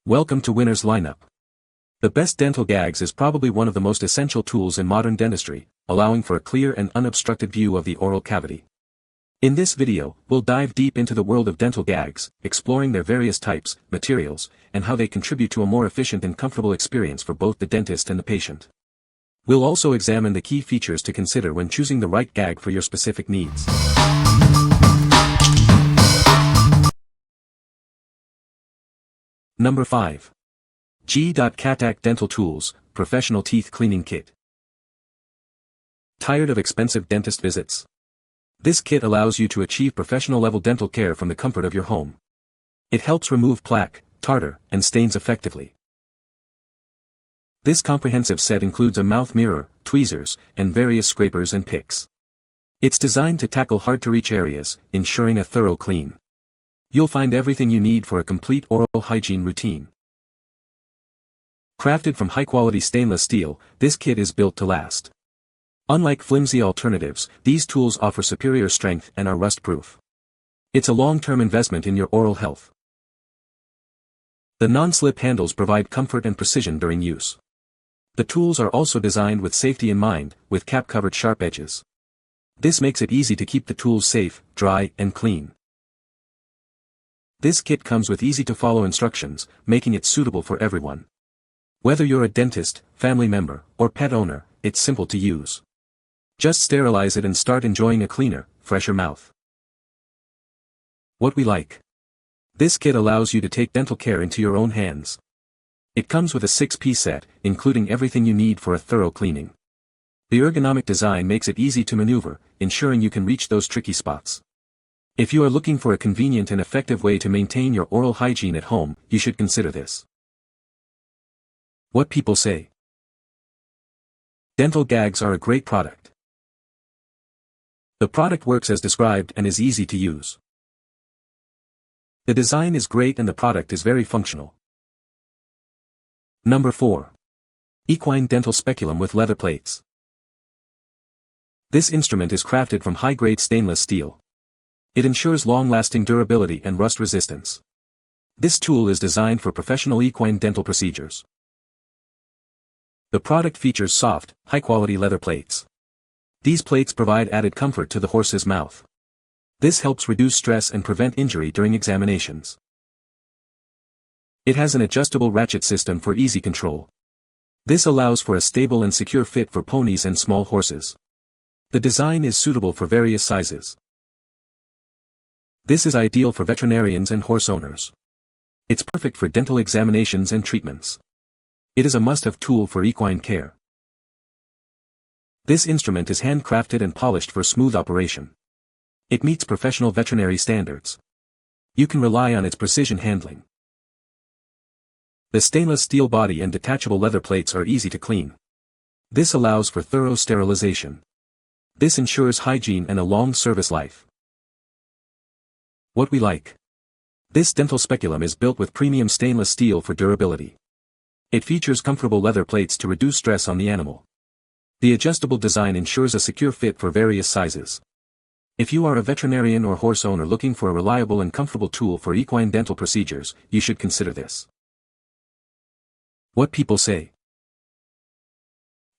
Welcome to Winner's Lineup. The best dental gags is probably one of the most essential tools in modern dentistry, allowing for a clear and unobstructed view of the oral cavity. In this video, we'll dive deep into the world of dental gags, exploring their various types, materials, and how they contribute to a more efficient and comfortable experience for both the dentist and the patient. We'll also examine the key features to consider when choosing the right gag for your specific needs. Number 5. G.CATACC Dental Tools, Professional Teeth Cleaning Kit. Tired of expensive dentist visits? This kit allows you to achieve professional-level dental care from the comfort of your home. It helps remove plaque, tartar, and stains effectively. This comprehensive set includes a mouth mirror, tweezers, and various scrapers and picks. It's designed to tackle hard-to-reach areas, ensuring a thorough clean. You'll find everything you need for a complete oral hygiene routine. Crafted from high-quality stainless steel, this kit is built to last. Unlike flimsy alternatives, these tools offer superior strength and are rust-proof. It's a long-term investment in your oral health. The non-slip handles provide comfort and precision during use. The tools are also designed with safety in mind, with cap-covered sharp edges. This makes it easy to keep the tools safe, dry, and clean. This kit comes with easy-to-follow instructions, making it suitable for everyone. Whether you're a dentist, family member, or pet owner, it's simple to use. Just sterilize it and start enjoying a cleaner, fresher mouth. What we like. This kit allows you to take dental care into your own hands. It comes with a 6-piece set, including everything you need for a thorough cleaning. The ergonomic design makes it easy to maneuver, ensuring you can reach those tricky spots. If you are looking for a convenient and effective way to maintain your oral hygiene at home, you should consider this. What people say. Dental gags are a great product. The product works as described and is easy to use. The design is great and the product is very functional. Number 4. Equine Dental Speculum with leather plates. This instrument is crafted from high-grade stainless steel. It ensures long-lasting durability and rust resistance. This tool is designed for professional equine dental procedures. The product features soft, high-quality leather plates. These plates provide added comfort to the horse's mouth. This helps reduce stress and prevent injury during examinations. It has an adjustable ratchet system for easy control. This allows for a stable and secure fit for ponies and small horses. The design is suitable for various sizes. This is ideal for veterinarians and horse owners. It's perfect for dental examinations and treatments. It is a must-have tool for equine care. This instrument is handcrafted and polished for smooth operation. It meets professional veterinary standards. You can rely on its precision handling. The stainless steel body and detachable leather plates are easy to clean. This allows for thorough sterilization. This ensures hygiene and a long service life. What we like. This dental speculum is built with premium stainless steel for durability. It features comfortable leather plates to reduce stress on the animal. The adjustable design ensures a secure fit for various sizes. If you are a veterinarian or horse owner looking for a reliable and comfortable tool for equine dental procedures, you should consider this. What people say.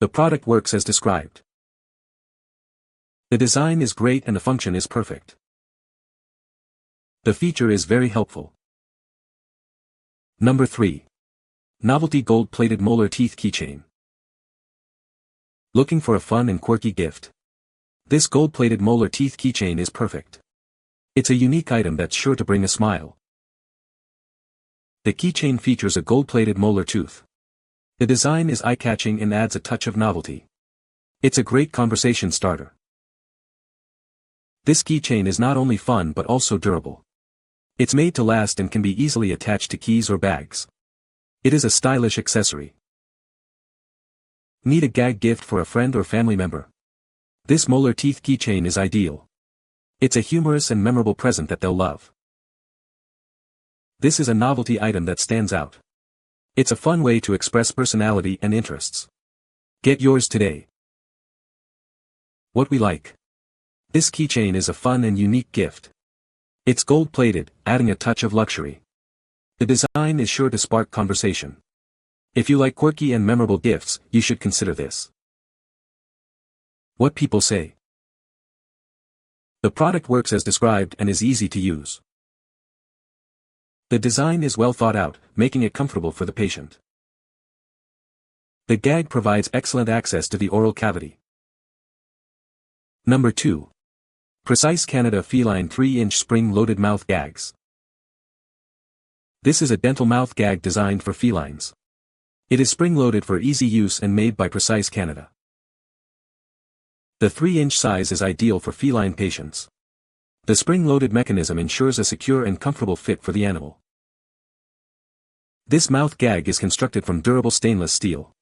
The product works as described. The design is great and the function is perfect. The feature is very helpful. Number 3. Novelty Gold-Plated Molar Teeth Keychain. Looking for a fun and quirky gift? This gold-plated molar teeth keychain is perfect. It's a unique item that's sure to bring a smile. The keychain features a gold-plated molar tooth. The design is eye-catching and adds a touch of novelty. It's a great conversation starter. This keychain is not only fun but also durable. It's made to last and can be easily attached to keys or bags. It is a stylish accessory. Need a gag gift for a friend or family member? This molar teeth keychain is ideal. It's a humorous and memorable present that they'll love. This is a novelty item that stands out. It's a fun way to express personality and interests. Get yours today. What we like. This keychain is a fun and unique gift. It's gold-plated, adding a touch of luxury. The design is sure to spark conversation. If you like quirky and memorable gifts, you should consider this. What people say. The product works as described and is easy to use. The design is well thought out, making it comfortable for the patient. The gag provides excellent access to the oral cavity. Number 2. Precise Canada Feline 3-inch spring-loaded mouth gags. This is a dental mouth gag designed for felines. It is spring-loaded for easy use and made by Precise Canada. The 3-inch size is ideal for feline patients. The spring-loaded mechanism ensures a secure and comfortable fit for the animal. This mouth gag is constructed from durable stainless steel.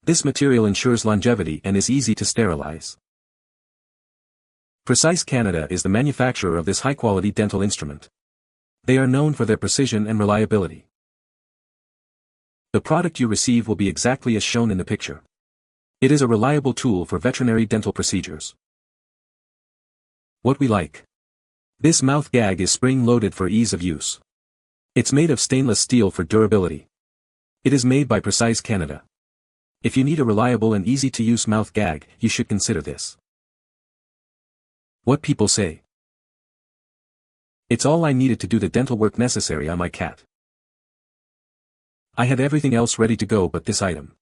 This material ensures longevity and is easy to sterilize. Precise Canada is the manufacturer of this high-quality dental instrument. They are known for their precision and reliability. The product you receive will be exactly as shown in the picture. It is a reliable tool for veterinary dental procedures. What we like. This mouth gag is spring-loaded for ease of use. It's made of stainless steel for durability. It is made by Precise Canada. If you need a reliable and easy-to-use mouth gag, you should consider this. What people say. It's all I needed to do the dental work necessary on my cat. I had everything else ready to go but this item.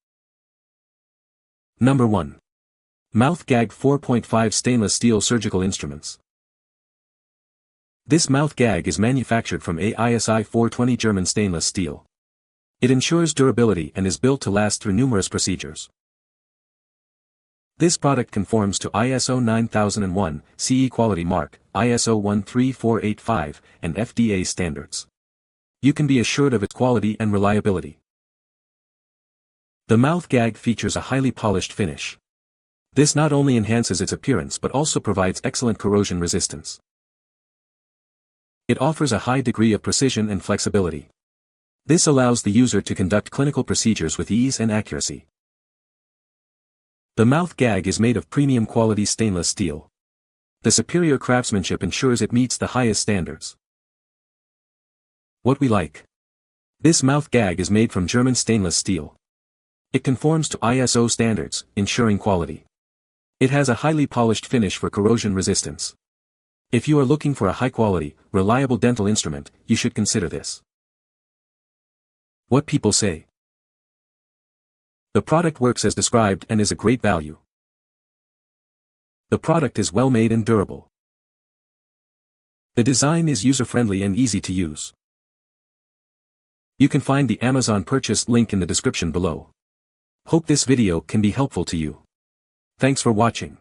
Number 1. Mouth Gag 4.5 Stainless Steel Surgical Instruments. This mouth gag is manufactured from AISI 420 German stainless steel. It ensures durability and is built to last through numerous procedures. This product conforms to ISO 9001, CE quality mark, ISO 13485, and FDA standards. You can be assured of its quality and reliability. The mouth gag features a highly polished finish. This not only enhances its appearance but also provides excellent corrosion resistance. It offers a high degree of precision and flexibility. This allows the user to conduct clinical procedures with ease and accuracy. The mouth gag is made of premium quality stainless steel. The superior craftsmanship ensures it meets the highest standards. What we like. This mouth gag is made from German stainless steel. It conforms to ISO standards, ensuring quality. It has a highly polished finish for corrosion resistance. If you are looking for a high-quality, reliable dental instrument, you should consider this. What people say. The product works as described and is a great value. The product is well made and durable. The design is user-friendly and easy to use. You can find the Amazon purchase link in the description below. Hope this video can be helpful to you. Thanks for watching.